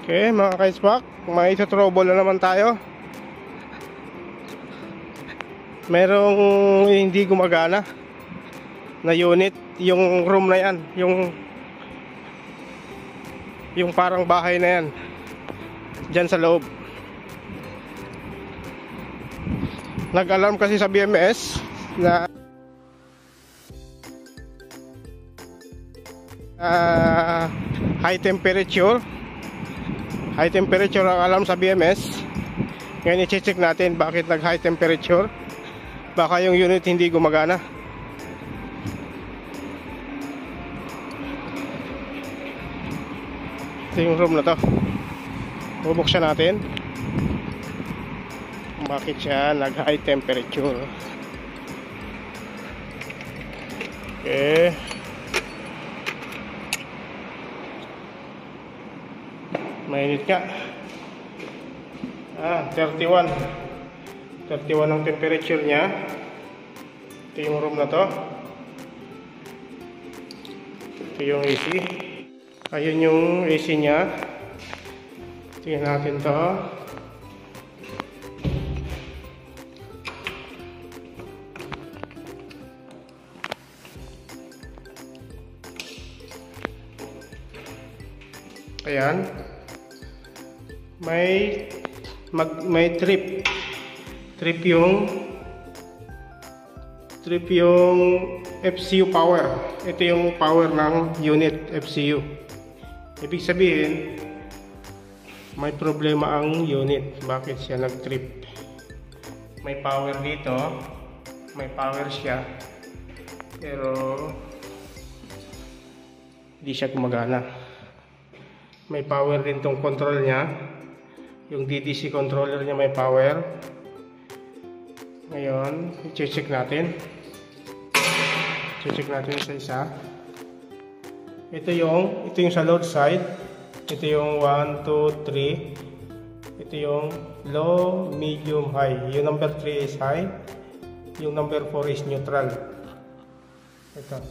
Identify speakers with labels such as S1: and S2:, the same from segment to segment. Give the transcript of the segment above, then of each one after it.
S1: Okay, mga ka-spark, may trouble na naman tayo. Merong hindi gumagana na unit, yung room na yan, yung parang bahay na yan dyan sa loob. Nag-alarm kasi sa BMS na high temperature ang alarm sa BMS. Ngayon i-check natin bakit nag high temperature. Baka yung unit hindi gumagana. Ito yung room na to. Bubuksan natin. Bakit siya nag high temperature? Okay. Mainit ka. 31 ang temperature niya. Ito yung room na to. Ito yung AC. Ayun yung AC niya. Tingnan natin to. Ayan. May trip yung FCU power. Ito yung power ng unit FCU. Ibig sabihin may problema ang unit. Bakit siya nag-trip? May power dito, may power siya, pero hindi siya gumagana. May power din tong control niya. Yung DDC controller niya may power. Ngayon, i-check natin. I-check natin isa-isa. Ito yung sa load side. Ito yung 1, 2, 3. Ito yung low, medium, high. Yung number 3 is high. Yung number 4 is neutral. Ito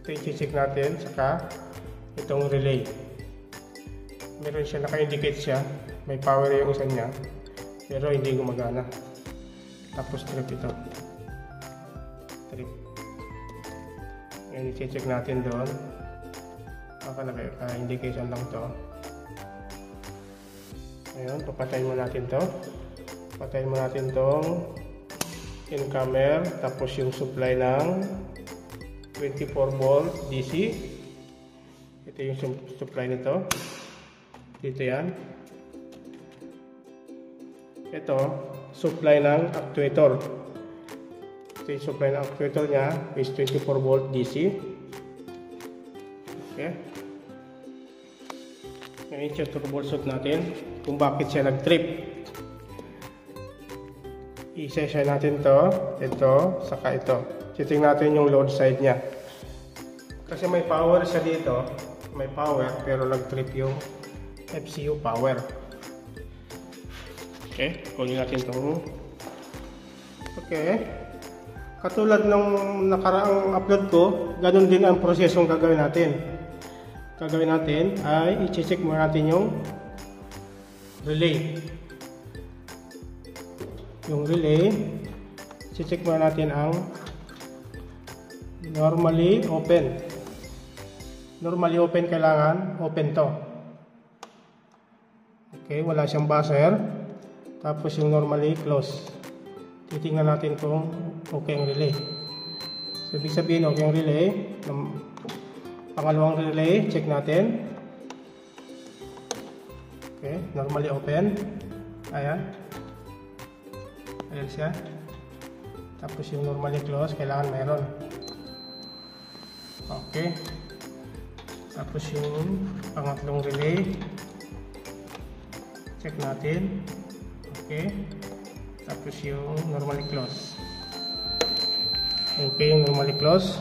S1: yung i-check natin. Saka itong relay. Meron siya, naka-indicate siya. May power yung isa niya, pero hindi gumagana. Tapos trip ito. Trip. Ngayon i-check natin doon. Baka naka-indication lang to. Ngayon, papatayin mo natin to. Patayin mo natin tong in-camera. Tapos yung supply ng 24 volt DC. Ito yung supply nito. Dito yan. Ito, supply ng actuator. Ito yung supply ng actuator niya is 24 volt DC. Okay. Ngayon siya troubleshoot natin kung bakit siya nag-trip. I-session natin to, ito, saka ito. Titingnan natin yung load side niya. Kasi may power siya dito. May power pero nag-trip yung FCU power. Okay, kunin natin itong. Okay. Katulad ng nakaraang upload ko, ganun din ang prosesong gagawin natin. Gagawin natin ay i-check muna natin yung relay. Yung relay, i-check muna natin ang normally open. Normally open, kailangan open to. Okay, wala siyang buzzer. Tapos yung normally close. Titingnan natin kung okay ang relay. So, ibig sabihin okay ang relay. Pangalawang relay, check natin. Okay, normally open. Ayan. Ayan siya. Tapos yung normally close, kailangan mayroon. Okay. Tapos yung pangatlong relay. Check natin. Okay. Tapos yung normally close. Okay, yung normally close.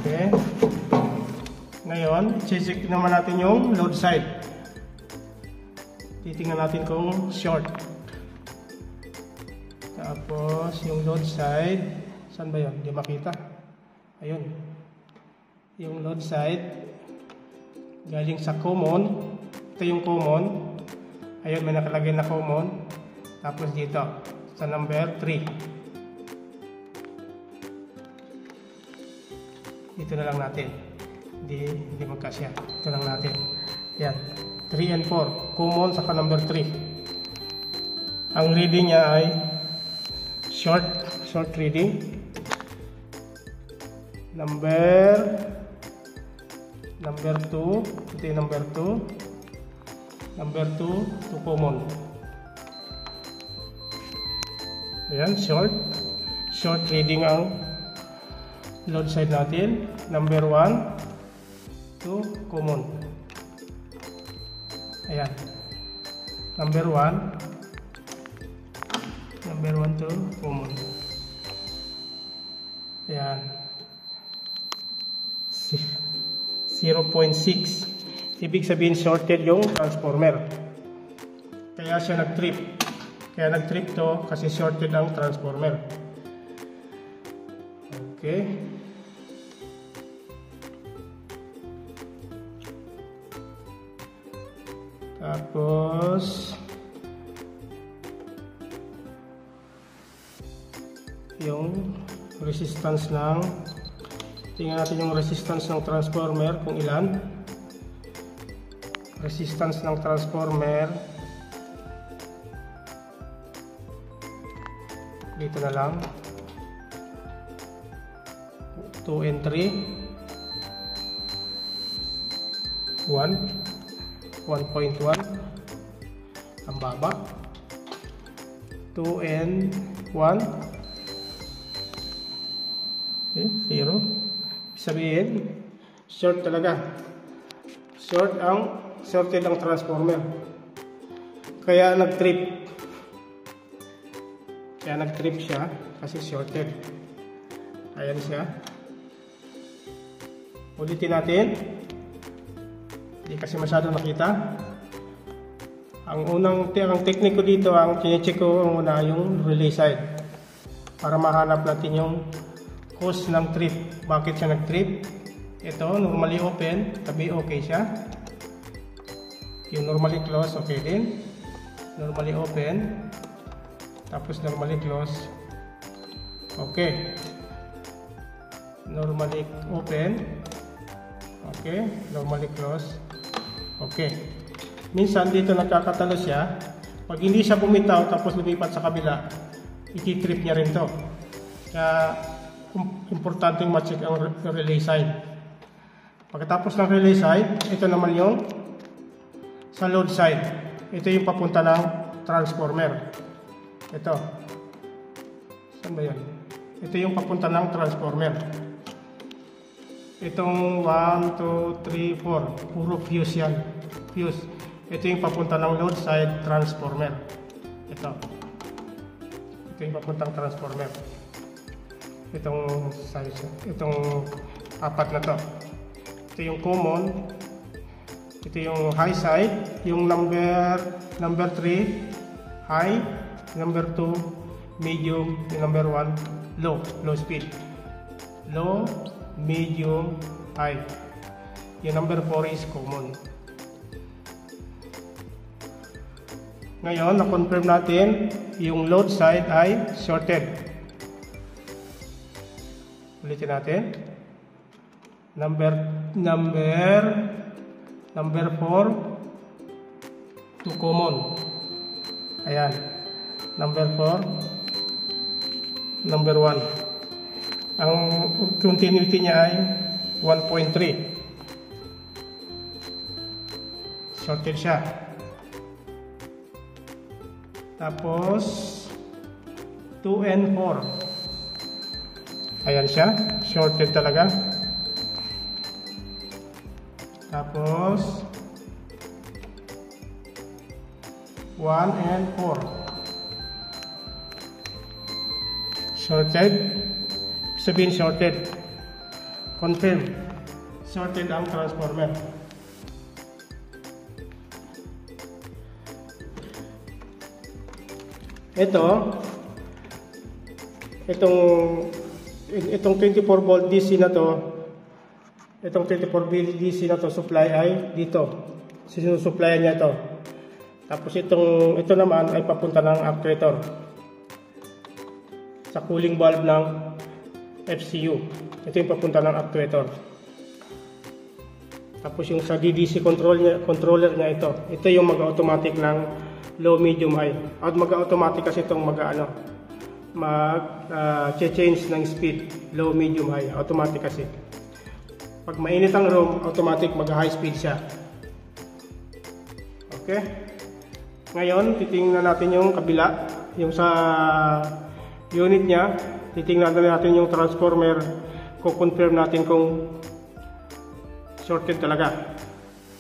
S1: Okay. Ngayon, check naman natin yung load side. Titingnan natin kung short. Tapos yung load side, saan ba yun? Hindi makita. Ayun. Yung load side galing sa common. Ito yung common. Ayun, may nakalagay na common. Tapos dito sa number 3. Dito na lang natin. Hindi magkasya. Ito lang natin. Yan. 3 and 4. Common saka number 3. Ang reading niya ay short reading. Number 2. Ito yung number 2. Number 2 to common. Ayan, short reading ang load side natin. Number 1 to common. Ayan. Number 1 to common. Ayan. 0.6. Ibig sabihin shorted yung transformer. Kaya siya nag-trip. Kaya nag-trip to kasi shorted ang transformer. Okay. Tapos yung resistance ng, tingnan natin yung resistance ng transformer kung ilan. Resistance ng transformer dito na lang 2 and 3 1.1 ang baba, 2 and 1 okay, 0. Sabihin short talaga, shorted ang transformer. Kaya nag-trip siya kasi shorted. Ayan siya. Ulitin natin. Hindi kasi masyado nakita. Ang technique ko dito, ang chinecheck ko muna yung relay side para mahanap natin yung cause ng trip. Bakit siya nag-trip? Ito, normally open, tabi okay siya. Yung normally close, okay din. Normally open, tapos normally close, okay. Normally open, okay. Normally close, okay. Minsan dito nagkakatalo siya. Pag hindi siya bumitaw tapos lumipat sa kabila, iti-trip niya rin to. Kaya importanteng ma-check ang relay side. Pagkatapos ng relay side, ito naman yung sa load side. Ito yung papunta ng transformer. Ito. Saan ba yan? Ito yung papunta ng transformer. Itong 1, 2, 3, 4. Puro fuse yan. Fuse. Ito yung papunta ng load side transformer. Ito. Ito yung papuntang transformer. Itong apat na to. Ito yung common. Ito yung high side, yung number 3 high, number 2 medium, yung number 1 low speed. Low, medium, high. Yung number 4 is common. Ngayon, na-confirm natin yung load side ay shorted. Ulitin natin. Number 4 to common. Ayan. Number 4. Number 1. Ang continuity niya ay 1.3. Shorted siya. Tapos 2 and 4. Ayan siya. Shorted talaga. Tapos 1 and 4. Shorted. Sabihin shorted. Confirm. Shorted ang transformer. Itong itong 24 volt DC na to, itong 24 volt DC na to supply ay dito. Sinusupply niya ito. Tapos ito naman ay papunta ng actuator sa cooling valve ng FCU. Ito yung papunta ng actuator. Tapos yung sa DDC controller niya ito. Ito yung mag-automatic ng low, medium, high. At mag-automatic kasi itong change ng speed, low, medium, high. Automatic kasi. Pag mainit ang room, automatic mag-high speed siya. Okay? Ngayon, titingnan natin yung kabila. Yung sa unit niya, titingnan natin yung transformer. Kukonfirm natin kung shorted talaga.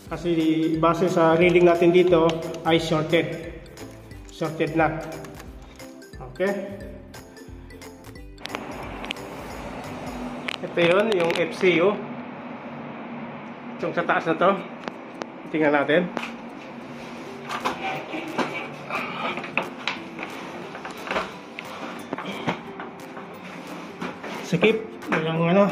S1: Kasi base sa reading natin dito ay shorted. Shorted na. Okay? Ito yun, yung FCU. Itong sa taas na to. Tingnan natin. Sikip. Walang ano.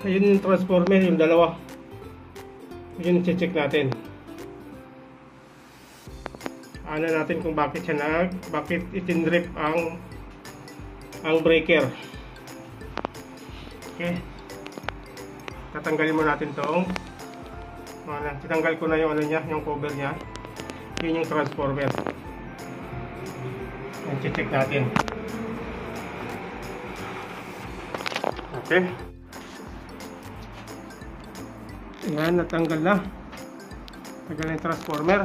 S1: Ayun yung transformer, yung dalawa. Yun yung check natin. Ano natin kung bakit bakit itindrip ang breaker. Okay. Tatanggalin mo natin tong. Tinanggal ko na yung ano niya, yung cover niya. Yun yung transformer. Yan, check natin. Okay. Yan, natanggal na. Tanggal na yung transformer.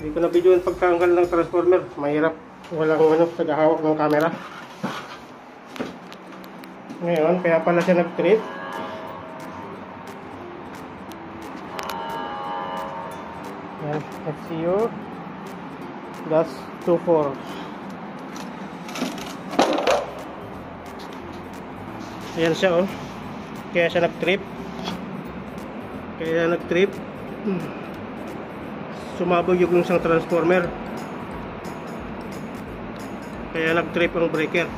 S1: Hindi ko na video yung pagtanggal ng transformer. Mahirap. Walang tagahawak ng camera. Ngayon, kaya pala siya nag-trip. Yan, FCU +24. Ayan siya, oh. Kaya siya nag-trip. Sumabog yung isang transformer. Kaya nag-trip ang breaker.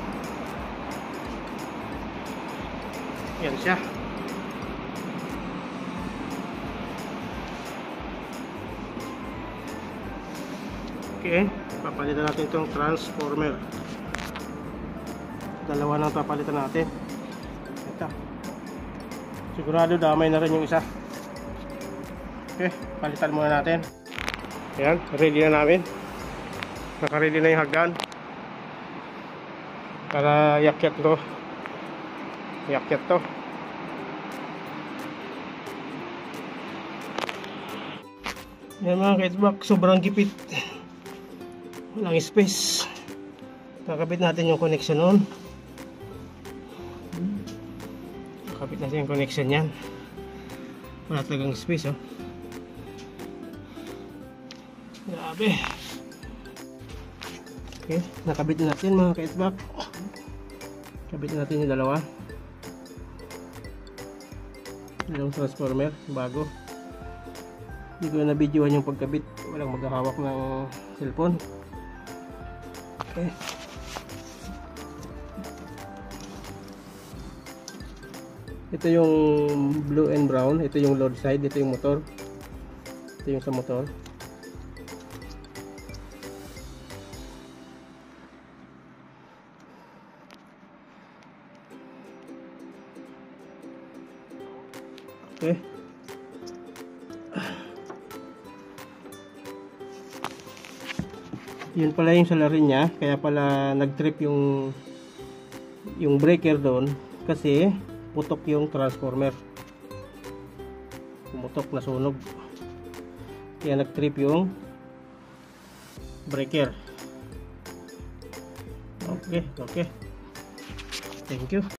S1: Yan siya. Okay, papalitan natin itong transformer. Dalawa nang papalitan natin. Ito. Sigurado damay na rin yung isa. Okay, palitan muna natin. Ayan, ready na namin. Naka-ready na yung hagdan. Para yakyat to. Yan mga ka-HVAC, sobrang gipit. Walang space. Kakabit natin yung connection nun. Kakabit natin yung connection yan. Wala talagang space, oh. Grabe. Okay, nakabit natin mga ka-HVAC. Kabit natin yung dalawang transformer bago. Hindi ko na videoan yung pagkabit. Walang maghahawak ng cellphone. Okay. Ito yung blue and brown. Ito yung load side. Ito yung motor. Ito yung sa motor. Okay. Yun pala yung salarin niya, kaya pala nag-trip yung breaker doon kasi putok yung transformer. Pumutok, nasunog. Kaya nag-trip yung breaker. Okay. Thank you.